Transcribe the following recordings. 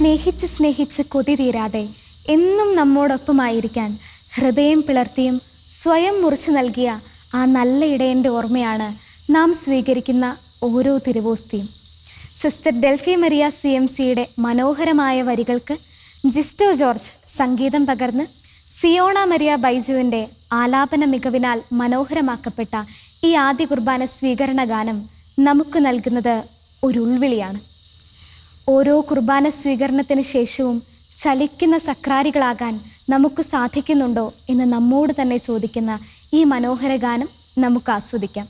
സ്നേഹിച്ച് സ്നേഹിച്ച് കൊതി തീരാതെ എന്നും നമ്മോടൊപ്പമായിരിക്കാൻ ഹൃദയം പിളർത്തിയും സ്വയം മുറിച്ചു നൽകിയ ആ നല്ല ഇടയൻ്റെ ഓർമ്മയാണ് നാം സ്വീകരിക്കുന്ന ഓരോ തിരുവോസ്തിയും. സിസ്റ്റർ ഡെൽഫി മരിയ CMCയുടെ മനോഹരമായ വരികൾക്ക് ജിസ്റ്റോ ജോർജ് സംഗീതം പകർന്ന് ഫിയോണ മരിയ ബൈജുവിൻ്റെ ആലാപന മികവിനാൽ മനോഹരമാക്കപ്പെട്ട ഈ ആദ്യ കുർബാന സ്വീകരണ ഗാനം നമുക്ക് നൽകുന്നത് ഒരു ഉൾവിളിയാണ്. ഓരോ കുർബാന സ്വീകരണത്തിന് ശേഷവും ചലിക്കുന്ന സക്രാരികളാകാൻ നമുക്ക് സാധിക്കുന്നുണ്ടോ എന്ന് നമ്മോട് തന്നെ ചോദിക്കുന്ന ഈ മനോഹര ഗാനം നമുക്ക് ആസ്വദിക്കാം.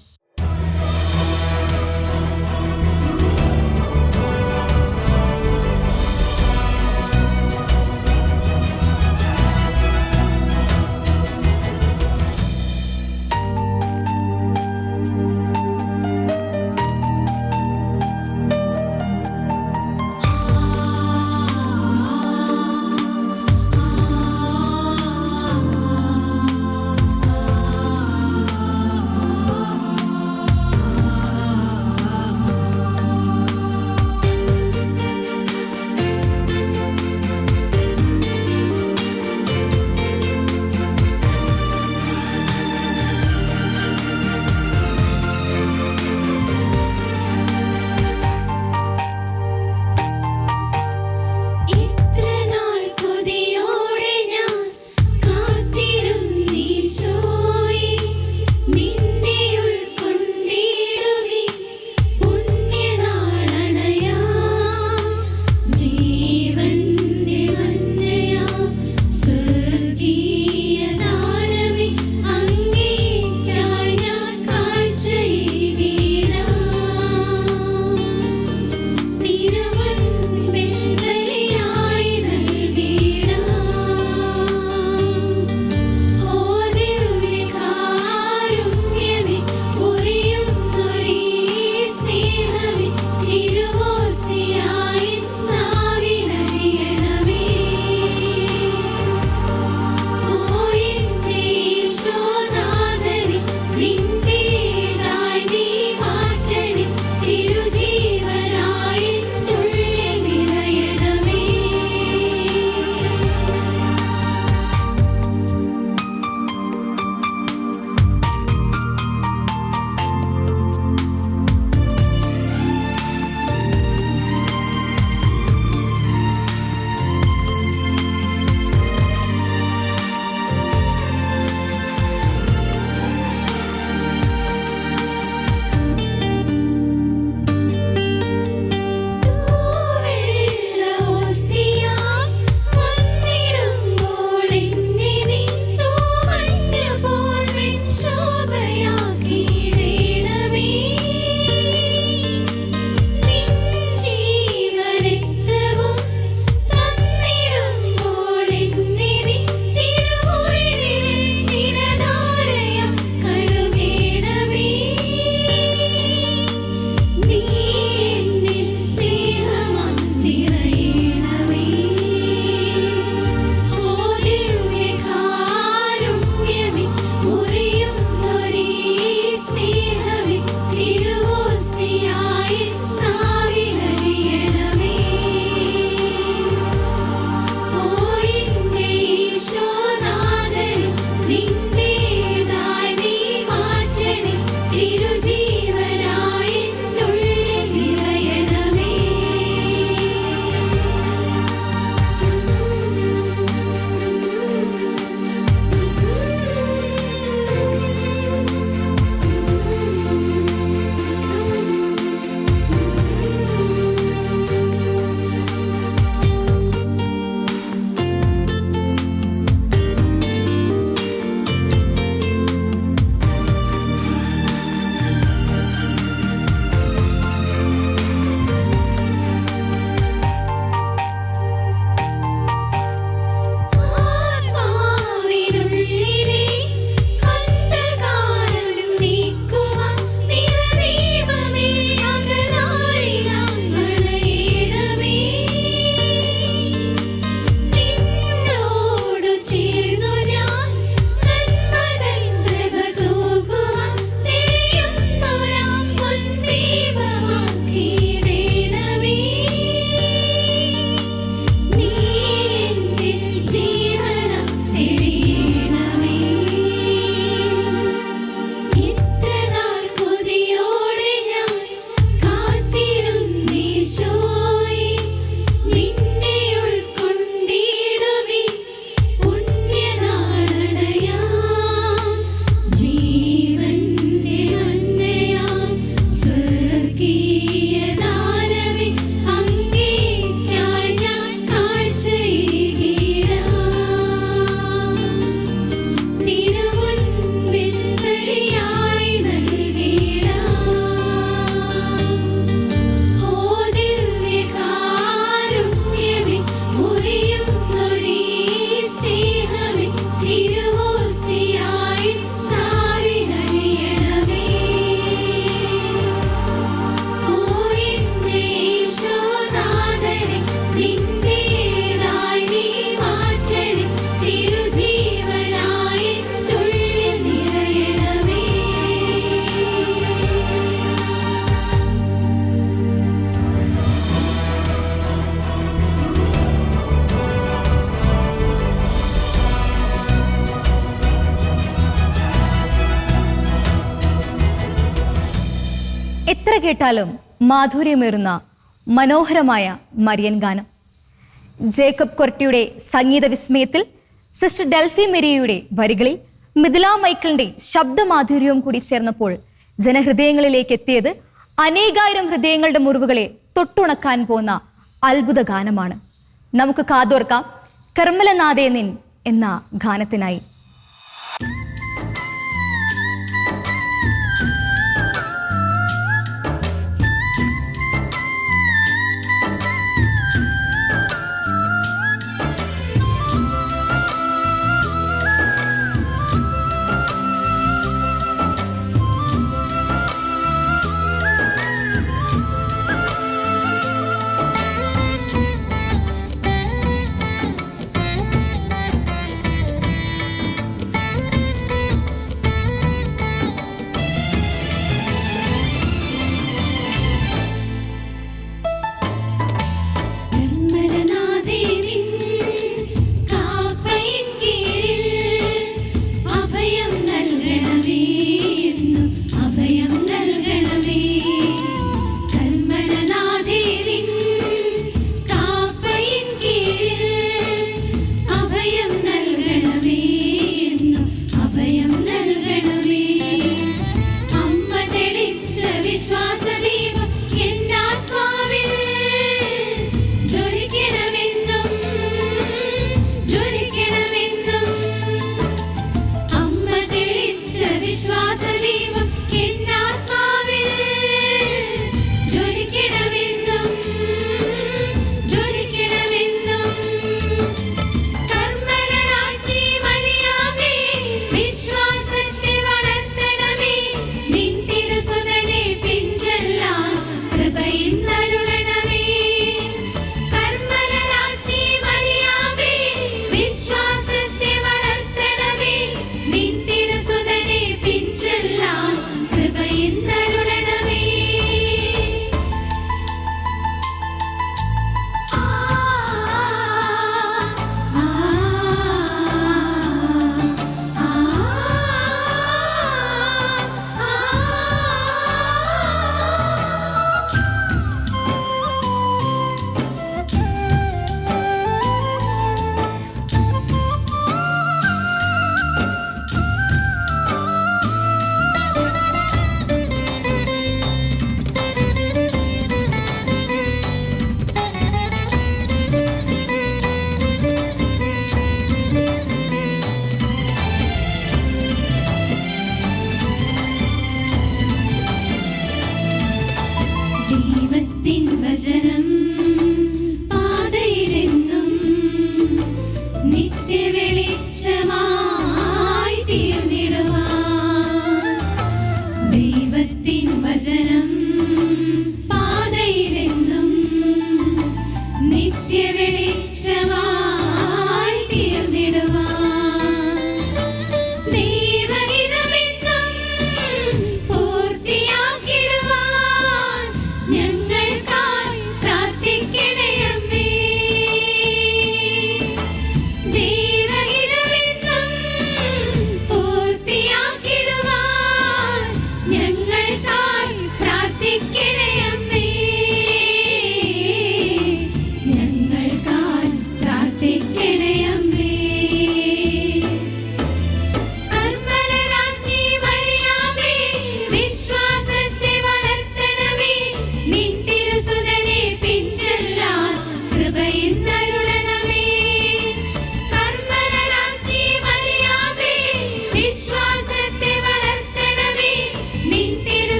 എത്ര കേട്ടാലും മാധുര്യമേറുന്ന മനോഹരമായ മരിയൻ ഗാനം. ജേക്കബ് കൊരട്ടിയുടെ സംഗീത വിസ്മയത്തിൽ സിസ്റ്റർ ഡെൽഫി മെരിയയുടെ വരികളിൽ മിഥില മൈക്കിളിന്റെ ശബ്ദമാധുര്യവും കൂടി ചേർന്നപ്പോൾ ജനഹൃദയങ്ങളിലേക്ക് എത്തിയത് അനേകായിരം ഹൃദയങ്ങളുടെ മുറിവുകളെ തൊട്ടുണക്കാൻ പോകുന്ന അത്ഭുത ഗാനമാണ്. നമുക്ക് കാതോർക്കാം കർമ്മലനാഥേ നിൻ എന്ന ഗാനത്തിനായി. പൂർത്തിയാക്കിടുവാൻ ഞങ്ങൾക്കായി പ്രാർത്ഥി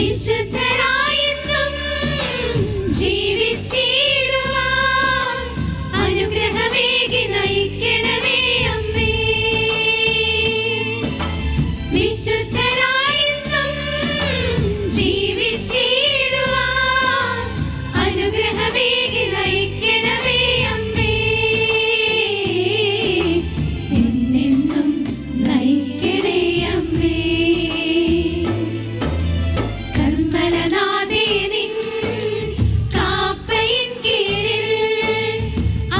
വിശുദ്ധരായെന്നും ജീവിച്ചിടുവാൻ അനുഗ്രഹമേകി നയിക്കണമേ അമ്മേ. വിശുദ്ധരായെന്നും ജീവിച്ചിടുവാൻ അനുഗ്രഹമേകി നയിക്കണമേ അമ്മേ. എന്നെന്നും നയിക്കണേ അമ്മേ. കർമ്മലനാഥേ നിൻ കാപ്പയിൻ കീഴിൽ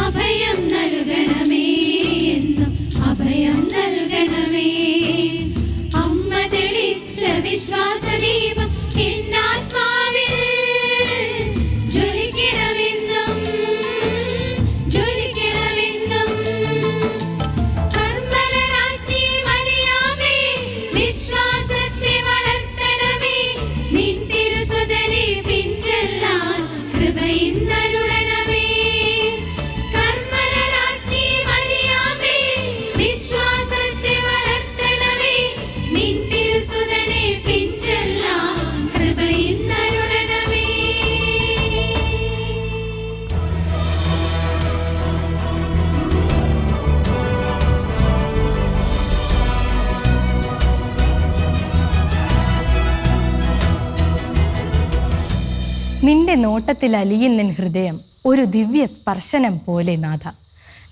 അഭയം നൽകണമേ, എന്നും അഭയം നൽകണമേ. അമ്മ തെളിച്ച വിശ്വാസദീപം എന്നാത്മാവിൽ ജ്വലിക്കണമെന്നും ജ്വലിക്കണമെന്നും. കർമ്മലരാജ്ഞി മറിയാമേ, വിശ്വാസത്തെ വളർത്തണമേ. നിൻ തിരുസുതനെ പിൻചെല്ലാൻ കൃപയിന്നരുളണമേ. കർമ്മലരാജ്ഞി മറിയാമേ, വിശ്വാസത്തെ വളർത്തണമേ. നിൻ തിരുസുതനെ പിൻചെല്ലാൻ കൃപയിന്നരുളണമേ. നിന്റെ നോട്ടത്തിൽ അലിയുന്ന ഹൃദയം ഒരു ദിവ്യ സ്പർശനം പോലെ നാഥ.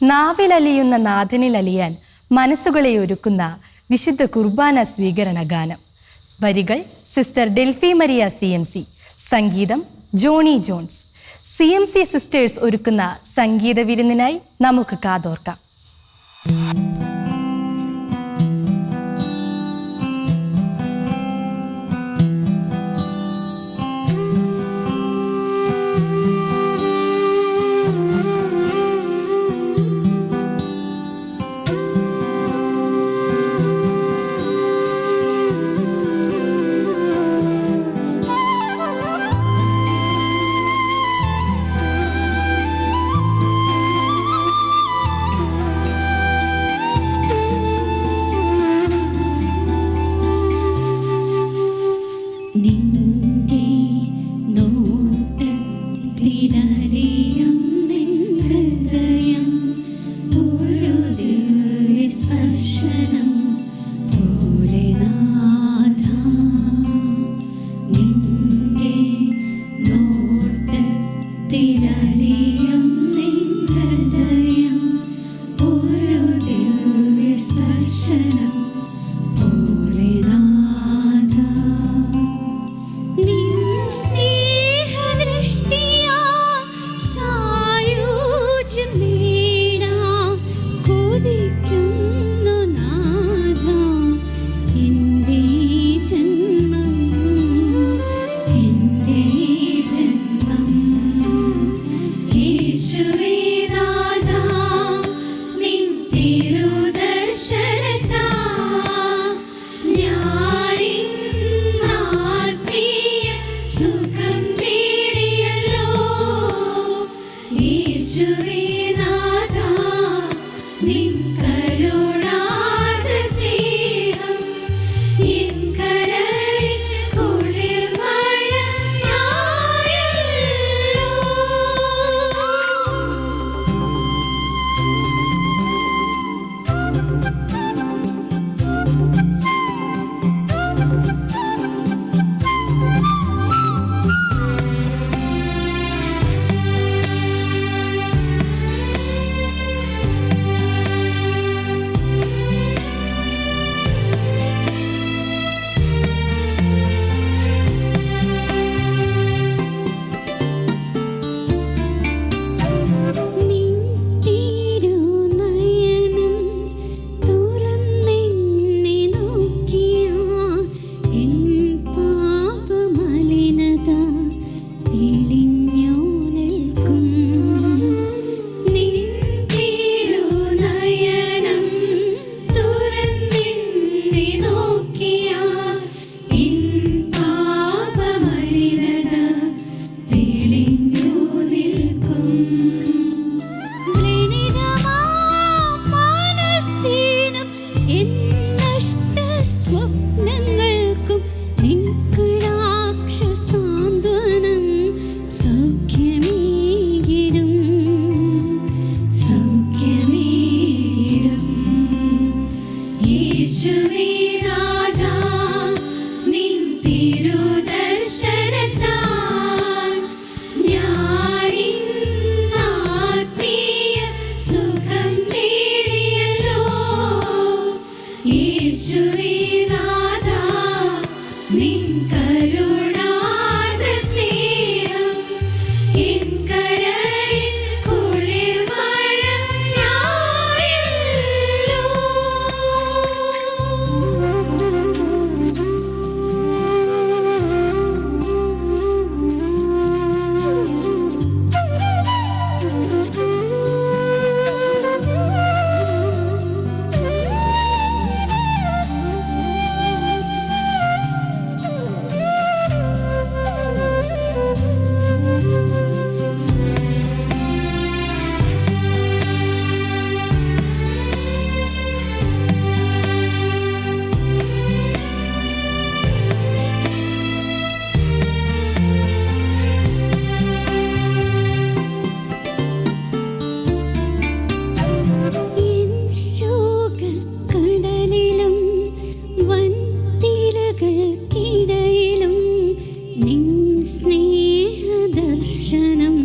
നാവിലലിയുന്ന നാഥനിൽ അലിയാൻ മനസ്സുകളെ ഒരുക്കുന്ന വിശുദ്ധ കുർബാന സ്വീകരണ ഗാനം. വരികൾ സിസ്റ്റർ ഡെൽഫി മരിയ CMC, സംഗീതം ജോണി ജോൺസ്. CMC സിസ്റ്റേഴ്സ് ഒരുക്കുന്ന സംഗീത വിരുന്നിനായി നമുക്ക് കാതോർക്കാം. നിന്റെ നോട്ടത്തിലലിയും നിൻ ഹൃദയം ഒരു ദിവ്യ സ്പർശനം പോലെ നാഥ. നിന്റെ നോട്ടത്തിലലിയും നിൻ ഹൃദയം ഒരു ദിവ്യ സ്പർശനം പോലെ നാഥ. കരുണാർദ്ര സ്നേഹം എൻ കരളിൽ കുളിർമഴയായല്ലോ. എൻ ശോകക്കടലിലും വൻതിരകൾക്കിടയിലും നിൻ സ്നേഹദർശനം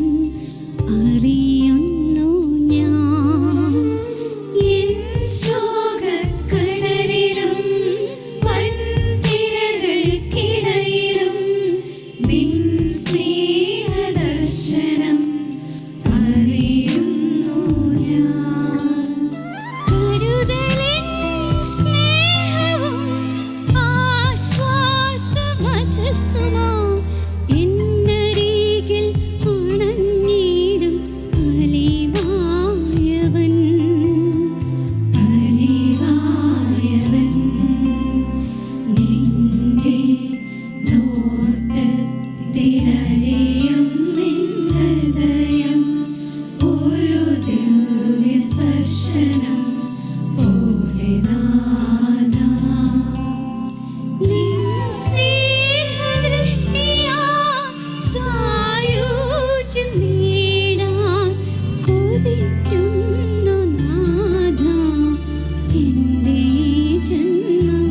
അറിയുന്നു ഞാൻ. എൻ ശോകക്കടലിലും വൻതിരകൾക്കിടയിലും നിൻ സ്നേഹദർശനം അറിയുന്നു ഞാൻ. കരുതലിൻ സ്നേഹവും ആശ്വാസവചസ്സുമോ എന്നരികിൽ അണഞ്ഞിടും അലിവായവൻ. നിന്റെ നോട്ടത്തിലലിയും നിൻ ഹൃദയം ഒരു ദിവ്യ സ്പർശനം പോലെ നാഥാ. നിൻ സ്നേഹദൃഷ്ടിയാ സായുജ്യം നേടാൻ കൊതിക്കുന്നു നാഥാ. എൻ്റെ ഈ ജന്മം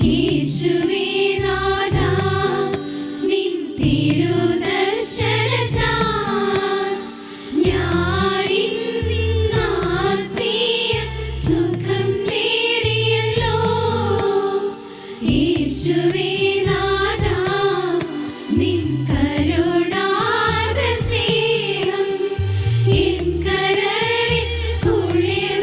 യേശുവേ നാഥാ, നിൻ തിരുദർശനത്താൽ ഞാനിന്നാത്മീയ സുഖം നേടിയല്ലോ. യേശുവേ നാഥാ, നിൻ കരുണാർദ്ര സ്നേഹം എൻ കരളിൽ കുളിർമഴയായല്ലോ.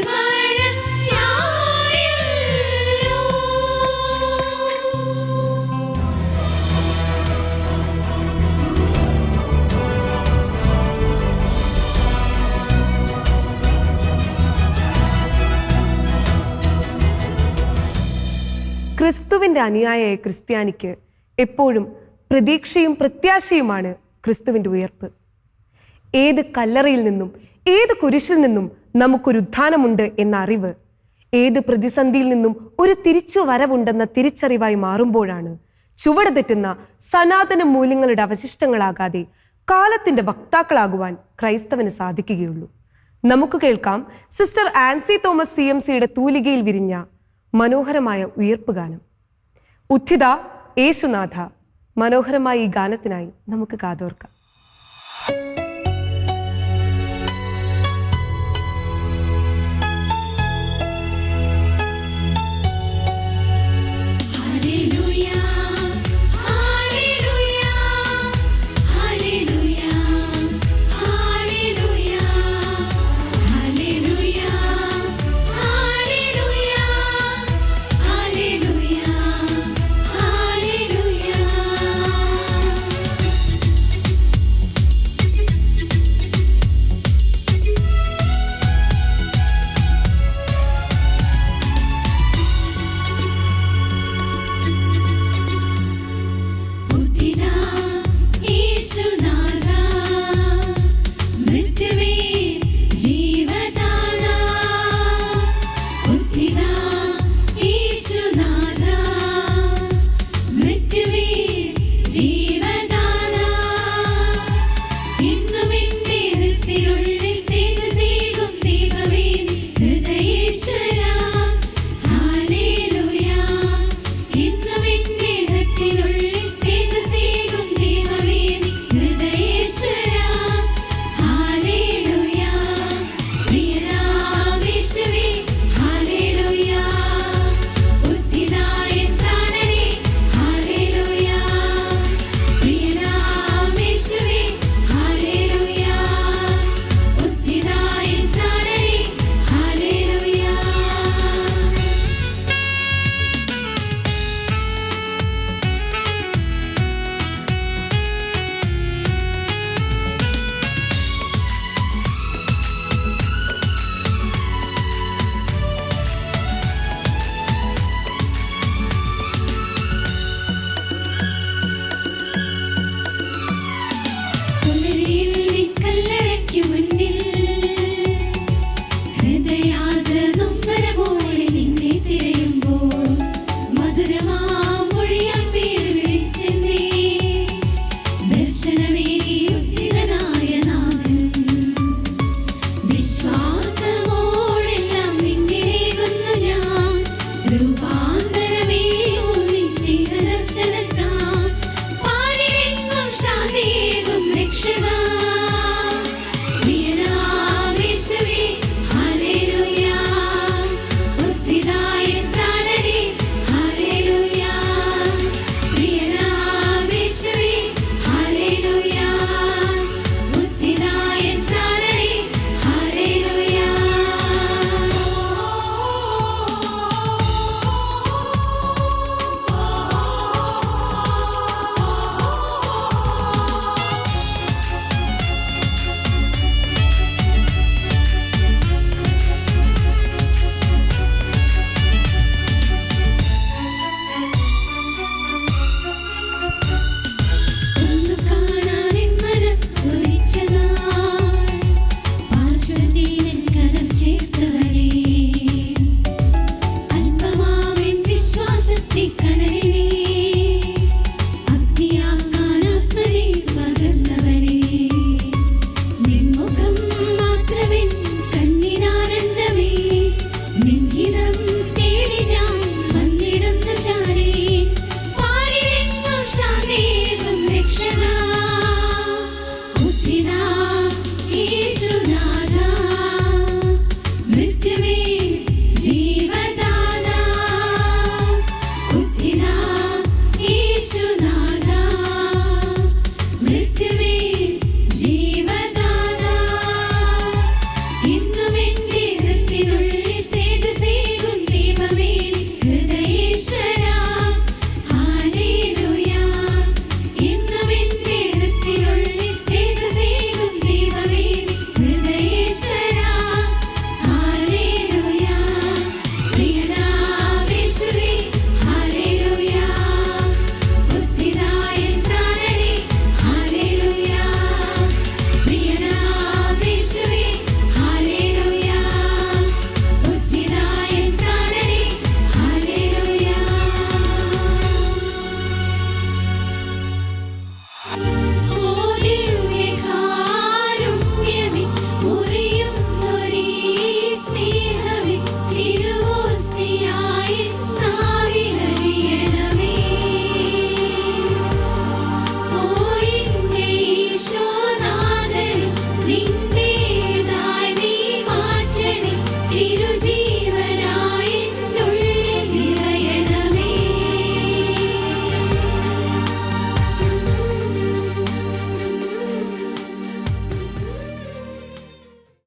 ക്രിസ്തുവിൻ്റെ അനുയായിയായ ക്രിസ്ത്യാനിക്ക് എപ്പോഴും പ്രതീക്ഷയും പ്രത്യാശയുമാണ് ക്രിസ്തുവിൻ്റെ ഉയർപ്പ്. ഏത് കല്ലറയിൽ നിന്നും ഏത് കുരിശിൽ നിന്നും നമുക്കൊരു ഉത്ഥാനമുണ്ട് എന്ന അറിവ്, ഏത് പ്രതിസന്ധിയിൽ നിന്നും ഒരു തിരിച്ചു വരവുണ്ടെന്ന തിരിച്ചറിവായി മാറുമ്പോഴാണ് ചുവട് തെറ്റുന്ന സനാതന മൂല്യങ്ങളുടെ അവശിഷ്ടങ്ങളാകാതെ കാലത്തിൻ്റെ വക്താക്കളാകുവാൻ ക്രൈസ്തവന് സാധിക്കുകയുള്ളൂ. നമുക്ക് കേൾക്കാം സിസ്റ്റർ ആൻസി തോമസ് CMCയുടെ തൂലികയിൽ വിരിഞ്ഞ മനോഹരമായ ഉയർപ്പ് ഗാനം. ഉത്ഥിത യേശുനാഥ. മനോഹരമായ ഈ ഗാനത്തിനായി നമുക്ക് കാതോർക്കാം. ഹല്ലേലൂയ, ഹല്ലേലൂയ, ഹല്ലേലൂയ, ഹല്ലേലൂയ, ഹല്ലേലൂയ, ഹല്ലേലൂയ, ഹല്ലേലൂയ, ഹല്ലേലൂയ. കൃപാ